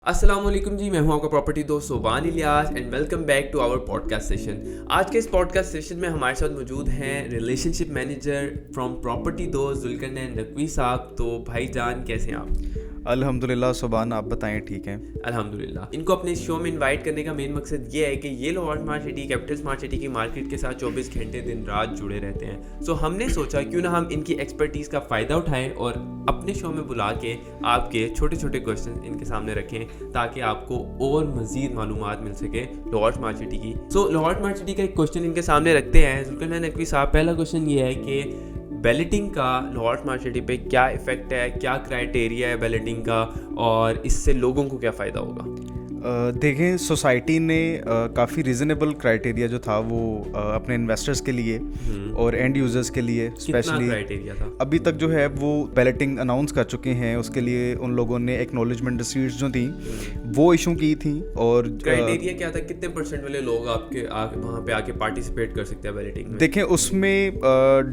अस्सलाम वालेकुम जी, मैं हूं आपका प्रॉपर्टी दोस्त Soban Ilyas and welcome back to our podcast session. आज के इस पॉडकास्ट सेशन में हमारे साथ मौजूद हैं रिलेशनशिप मैनेजर फ्रॉम प्रॉपर्टी दोस्त जुल्करनैन नकवी साहब। तो भाईजान कैसे हैं आप? अल्हम्दुलिल्लाह सुभान, आप बताएं ठीक हैं? अल्हम्दुलिल्लाह। इनको अपने शो में इनवाइट करने का मेन मकसद ये है कि ये Lahore smart city, capital smart city की मार्केट के साथ 24 घंटे दिन रात जुड़े रहते हैं। सो हमने सोचा क्यों ना हम इनकी एक्सपर्टीज़ का फ़ायदा उठाएं और अपने शो में बुला के आपके छोटे छोटे क्वेश्चन इनके सामने रखें ताकि आपको और मज़ीद मालूमात मिल सके लाहौर स्मार्ट सिटी की। सो लाहौर स्मार्ट सिटी का एक क्वेश्चन इनके सामने रखते हैं। जुल्करनैन नकवी साहब, पहला क्वेश्चन ये है कि बैलेटिंग का लाहौर स्मार्ट सिटी पे क्या इफ़ेक्ट है, क्या क्राइटेरिया है बैलेटिंग का और इससे लोगों को क्या फ़ायदा होगा? देखें, सोसाइटी ने काफ़ी रीज़नेबल क्राइटेरिया जो था वो अपने इन्वेस्टर्स के लिए और एंड यूज़र्स के लिए स्पेशली क्राइटेरिया था अभी तक जो है वो बैलेटिंग अनाउंस कर चुके हैं। उसके लिए उन लोगों ने एक्नॉलेजमेंट रिसीट्स जो थी वो इशू की थी। और क्राइटेरिया क्या था, कितने % वाले लोग आपके वहाँ पे आके पार्टिसिपेट कर सकते हैं बैलेटिंग में? देखें, उसमें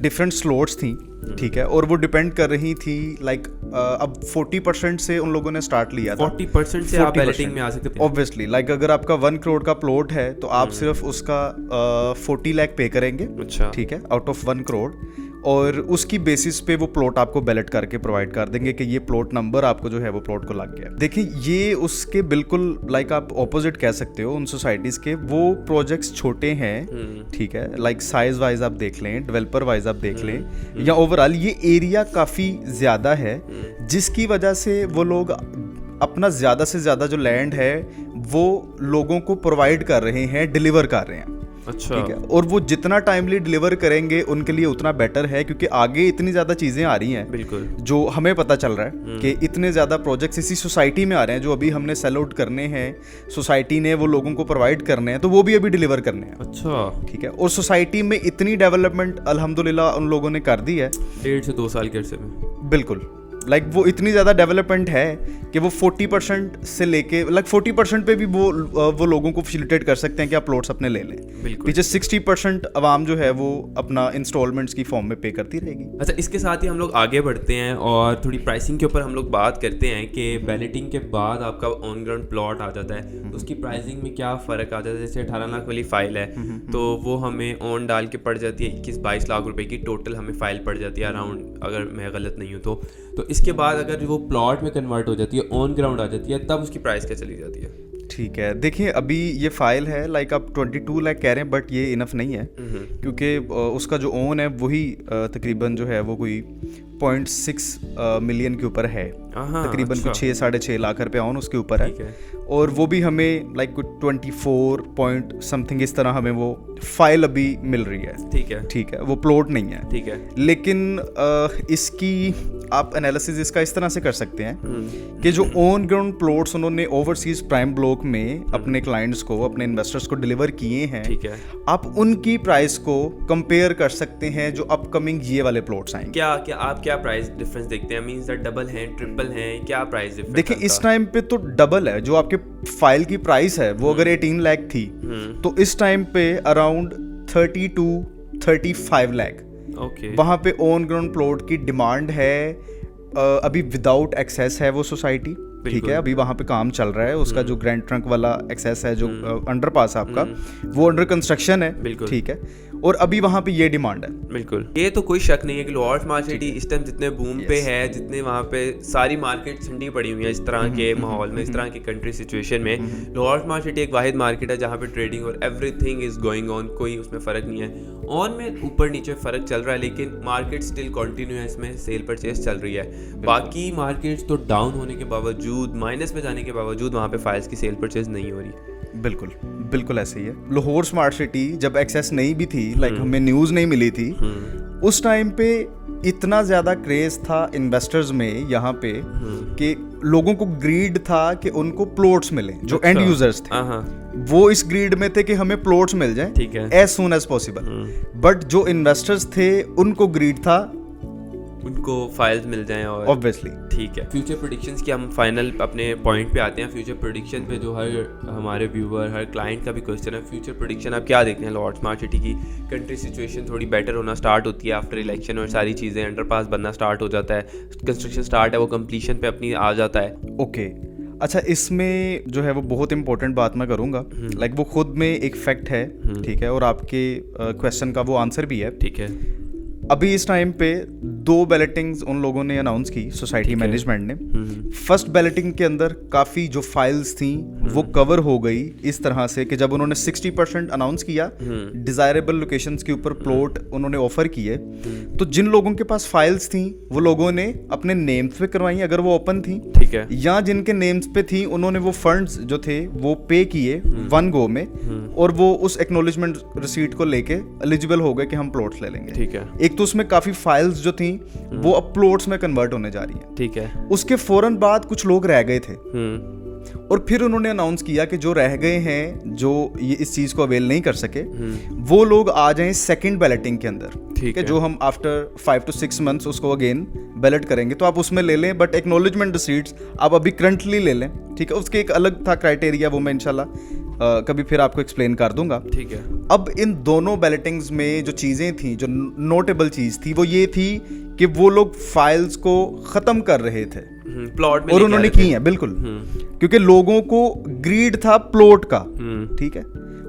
डिफरेंट स्लॉट्स थी, ठीक है, और वो डिपेंड कर रही थी अब 40% से उन लोगों ने स्टार्ट लिया था। 40% से आप बैलेटिंग में आ सकते हैं ऑब्वियसली। अगर आपका 1 करोड़ का प्लॉट है तो आप सिर्फ उसका 40 लाख पे करेंगे, अच्छा, ठीक है, आउट ऑफ 1 करोड़, और उसकी बेसिस पे वो प्लॉट आपको बैलेट करके प्रोवाइड कर देंगे कि ये प्लॉट नंबर आपको जो है वो प्लॉट को लग गया। देखिए, ये उसके बिल्कुल आप ऑपोजिट कह सकते हो उन सोसाइटीज़ के। वो प्रोजेक्ट्स छोटे हैं, ठीक है, साइज वाइज आप देख लें, डेवलपर वाइज आप देख लें, या ओवरऑल ये एरिया काफ़ी ज़्यादा है, जिसकी वजह से वो लोग अपना ज़्यादा से ज़्यादा जो लैंड है वो लोगों को प्रोवाइड कर रहे हैं, डिलीवर कर रहे हैं। अच्छा, ठीक है, और वो जितना टाइमली डिलीवर करेंगे उनके लिए उतना बेटर है, क्योंकि आगे इतनी ज़्यादा चीज़ें आ रही हैं बिल्कुल जो हमें पता चल रहा है कि इतने ज़्यादा प्रोजेक्ट्स इसी सोसाइटी में आ रहे हैं जो अभी हमने सेल आउट करने हैं, सोसाइटी ने वो लोगों को प्रोवाइड करने हैं, तो वो भी अभी डिलीवर करने हैं। अच्छा, ठीक है, और सोसाइटी में इतनी डेवलपमेंट अल्हम्दुलिल्लाह उन लोगों ने कर दी है 1.5 से 2 साल के अरसे में। बिल्कुल, वो इतनी ज़्यादा डेवलपमेंट है कि वो 40% से लेके 40% पे भी वो लोगों को फैसिलिटेट कर सकते हैं कि आप प्लॉट्स अपने ले लें। पीछे 60% आवाम जो है वो अपना इंस्टॉलमेंट्स की फॉर्म में पे करती रहेगी। अच्छा, इसके साथ ही हम लोग आगे बढ़ते हैं और थोड़ी प्राइसिंग के ऊपर हम लोग बात करते हैं कि बैलेटिंग के बाद आपका ऑन ग्राउंड प्लॉट आ जाता है तो उसकी प्राइसिंग में क्या फ़र्क आ जाता है। जैसे 18 लाख वाली फ़ाइल है तो वो हमें ऑन डाल के पड़ जाती है 21-22 लाख रुपए की टोटल हमें फ़ाइल पड़ जाती है अराउंड, अगर मैं गलत नहीं हूँ तो इसके बाद अगर वो प्लॉट में कन्वर्ट हो जाती है, ऑन ग्राउंड आ जाती है, तब उसकी प्राइस क्या चली जाती है? ठीक है, देखिए, अभी ये फाइल है आप 22 लाख कह रहे हैं, बट ये इनफ नहीं है, क्योंकि उसका जो ओन है वही तकरीबन जो है वो कोई 0.6 मिलियन के ऊपर है, तकरीबन कुछ 6-6.5 लाख रुपए ऑन उसके ऊपर है, और वो भी हमें 24 पॉइंट समथिंग इस तरह हमें वो फाइल अभी मिल रही है। ठीक है, वो प्लॉट नहीं है, ठीक है, लेकिन इसकी आप एनालिसिस इसका इस तरह से कर सकते हैं कि जो ऑन ग्राउंड प्लॉट्स उन्होंने ओवरसीज प्राइम ब्लॉक में अपने क्लाइंट्स को, अपने इन्वेस्टर्स को डिलीवर किए हैं, ठीक है, आप उनकी प्राइस को कंपेयर कर सकते हैं जो अपकमिंग ये वाले प्लॉट्स आएंगे। आप क्या प्राइस डिफरेंस देखते हैं? मींस दैट डबल है, ट्रिपल है, क्या प्राइस डिफरेंस? देखिए, इस टाइम पे तो डबल है। जो आपके फाइल की प्राइस है वो अगर 18 लाख थी तो इस टाइम पे अराउंड 30 to 35 लाख वहाँ पे ऑन ग्राउंड प्लॉट की डिमांड है। अभी विदाउट एक्सेस है वो सोसाइटी, ठीक है, अभी वहाँ पे काम चल रहा है, उसका जो ग्रैंड ट्रंक वाला एक्सेस है, जो अंडरपास आपका, वो अंडर कंस्ट्रक्शन है, ठीक है, और अभी वहाँ पे ये डिमांड है। बिल्कुल, ये तो कोई शक नहीं है कि लाहौर स्मार्ट सिटी इस टाइम जितने बूम पे है, जितने वहाँ पे सारी मार्केट ठंडी पड़ी हुई है इस तरह के माहौल में, इस तरह की कंट्री सिचुएशन में, लाहौर स्मार्ट सिटी एक वाहिद मार्केट है जहाँ पे ट्रेडिंग और एवरीथिंग इज गोइंग ऑन, कोई उसमें फ़र्क नहीं है। ऑन में ऊपर नीचे फ़र्क चल रहा है लेकिन मार्केट स्टिल कंटिन्यू है, इसमें सेल परचेज चल रही है। बाकी मार्केट्स तो डाउन होने के बावजूद, माइनस में जाने के बावजूद वहाँ पे फाइल्स की सेल परचेज नहीं हो रही। बिल्कुल ऐसे ही है। लाहौर स्मार्ट सिटी जब एक्सेस नहीं भी थी, हमें न्यूज़ नहीं मिली थी, उस टाइम पे इतना ज़्यादा क्रेज था इन्वेस्टर्स में यहाँ पे कि लोगों को ग्रीड था कि उनको प्लॉट्स मिले, जो एंड यूजर्स थे वो इस ग्रीड में थे कि हमें प्लॉट्स मिल जाएं as soon as possible. But जो इन्वेस्टर्स थे उनको ग्रीड था उनको फाइल्स मिल जाएं और ऑब्वियसली। ठीक है, फ्यूचर प्रेडिक्शंस की हम फाइनल अपने पॉइंट पे आते हैं। फ्यूचर प्रेडिक्शन पे जो हर हमारे व्यूअर, हर क्लाइंट का भी क्वेश्चन है, फ्यूचर प्रेडिक्शन आप क्या देखते हैं? लाहौर स्मार्ट सिटी की कंट्री सिचुएशन थोड़ी बेटर होना स्टार्ट होती है आफ्टर इलेक्शन और सारी चीज़ें, अंडरपास बनना स्टार्ट हो जाता है, कंस्ट्रक्शन स्टार्ट है वो कंप्लीशन पे अपनी आ जाता है। ओके, अच्छा, इसमें जो है वो बहुत इंपॉर्टेंट बात मैं करूंगा, लाइक वो खुद में एक फैक्ट है, ठीक है, और आपके क्वेश्चन का वो आंसर भी है। ठीक है। अभी इस टाइम पे 2 बैलेटिंग्स उन लोगों ने अनाउंस की, सोसाइटी मैनेजमेंट ने। फर्स्ट बैलेटिंग के अंदर काफ़ी जो फाइल्स थी वो कवर हो गई इस तरह से कि जब उन्होंने 60% अनाउंस किया डिज़ायरेबल लोकेशंस के ऊपर प्लॉट उन्होंने ऑफर किए, तो जिन लोगों के पास फाइल्स थी वो लोगों ने अपने नेम्स पे करवाई अगर वो ओपन थी, ठीक है, या जिनके नेम्स पे थी उन्होंने वो फंड्स जो थे वो पे किए वन गो में, और वो उस एक्नॉलेजमेंट रिसीट को लेके एलिजिबल हो गए कि हम प्लॉट्स ले लेंगे। ठीक है। एक तो उसमें काफी फाइल्स जो थी वो अब प्लॉट्स में कन्वर्ट होने जा रही हैं। ठीक है। उसके फौरन बाद कुछ लोग रह गए थे, और फिर उन्होंने अनाउंस किया कि जो रह गए हैं, जो ये इस चीज को अवेल नहीं कर सके, वो लोग आ जाएं सेकंड बैलेटिंग के अंदर। ठीक है, जो हम आफ्टर 5 to 6 months उसको अगेन बैलेट करेंगे, तो आप उसमें ले लें, बट एक्नॉलेजमेंट रिसीट्स आप अभी करंटली ले लें। ठीक है, उसके एक अलग था क्राइटेरिया, वो मैं इंशाल्लाह कभी फिर आपको एक्सप्लेन कर दूंगा। ठीक है। अब इन दोनों बैलेटिंग्स में जो चीज़ें थी, जो नोटेबल चीज़ थी, वो ये थी कि वो लोग फाइल्स को ख़त्म कर रहे थे प्लॉट में, और उन्होंने की है बिल्कुल, क्योंकि लोगों को ग्रीड था प्लॉट का। ठीक है,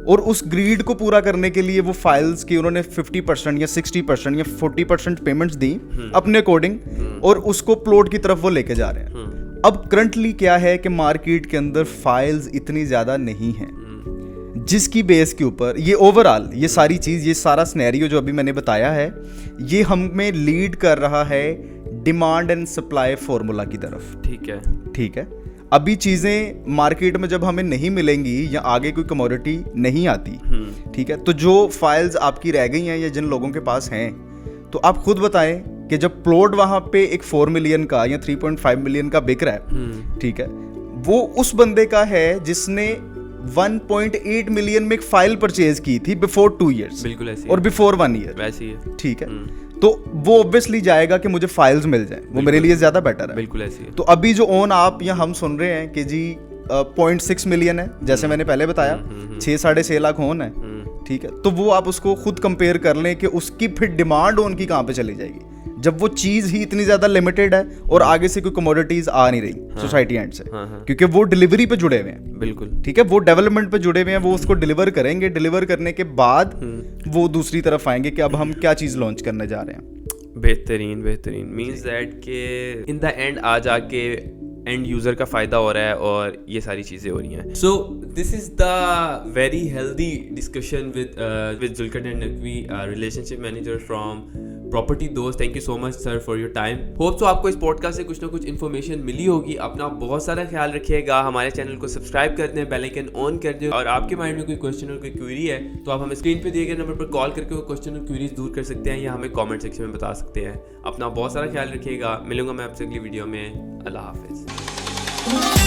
और उस ग्रीड को पूरा करने के लिए वो फाइल्स की उन्होंने 50% या 60% या 40% पेमेंट्स दी अपने अकॉर्डिंग, और उसको प्लॉट की तरफ वो लेके जा रहे हैं। अब करंटली क्या है कि मार्केट के अंदर फाइल्स इतनी ज़्यादा नहीं हैं, जिसकी बेस के ऊपर ये ओवरऑल ये सारी चीज़, ये सारा सिनेरियो जो अभी मैंने बताया है, ये हमें लीड कर रहा है डिमांड एंड सप्लाई फॉर्मूला की तरफ। ठीक है। ठीक है, अभी चीज़ें मार्केट में जब हमें नहीं मिलेंगी या आगे कोई कमोडिटी नहीं आती, ठीक है, तो जो फाइल्स आपकी रह गई हैं या जिन लोगों के पास हैं, तो आप खुद बताएं कि जब प्लॉट वहाँ पे एक 4 मिलियन का या 3.5 मिलियन का बिक रहा है, ठीक है, वो उस बंदे का है जिसने 1.8 मिलियन में एक फाइल परचेज की थी बिफोर 2 years, बिल्कुल ऐसी, और बिफोर 1 year, वैसी है। ठीक है, तो वो ऑब्वियसली जाएगा कि मुझे फाइल्स मिल जाए, वो मेरे लिए ज्यादा बेटर है। बिल्कुल ऐसी है। तो अभी जो ओन आप या हम सुन रहे हैं कि जी 0.6 मिलियन है, जैसे मैंने पहले बताया, 6-6.5 लाख ओन है, ठीक है, तो वो आप उसको खुद कंपेयर कर लें कि उसकी फिर डिमांड ओन की कहाँ पे चली जाएगी, जब वो चीज ही इतनी ज्यादा लिमिटेड है और आगे से कोई कमोडिटीज आ नहीं रही सोसाइटी एंड से, क्योंकि वो डिलीवरी पे जुड़े हुए हैं। बिल्कुल, ठीक है, वो डेवलपमेंट पे जुड़े हुए हैं, वो उसको डिलीवर करेंगे, डिलीवर करने के बाद वो दूसरी तरफ आएंगे कि अब हम क्या चीज लॉन्च करने जा रहे हैं। बेहतरीन बेहतरीन, मीन्स दैट के इन द एंड आ जाके एंड यूजर का फायदा हो रहा है और ये सारी चीजें हो रही हैं। So this is the very healthy discussion with Zulqarnain Naqvi, relationship manager from property Dost. Thank you so much sir for your time. Hope so आपको इस पॉडकास्ट से कुछ ना कुछ इन्फॉर्मेशन मिली होगी। अपना बहुत सारा ख्याल रखिएगा, हमारे चैनल को सब्सक्राइब कर दें, बेल आइकन ऑन कर दें, और आपके माइंड में कोई क्वेश्चन और कोई क्वेरी है तो आप हमें स्क्रीन पे दिए गए नंबर पर कॉल करके वो क्वेश्चन और क्वेरीज दूर कर सकते हैं, या हमें कॉमेंट सेक्शन में बता सकते हैं। अपना बहुत सारा ख्याल रखिएगा, मिलूंगा मैं आपसे अगली वीडियो में। अल्लाह हाफिज़।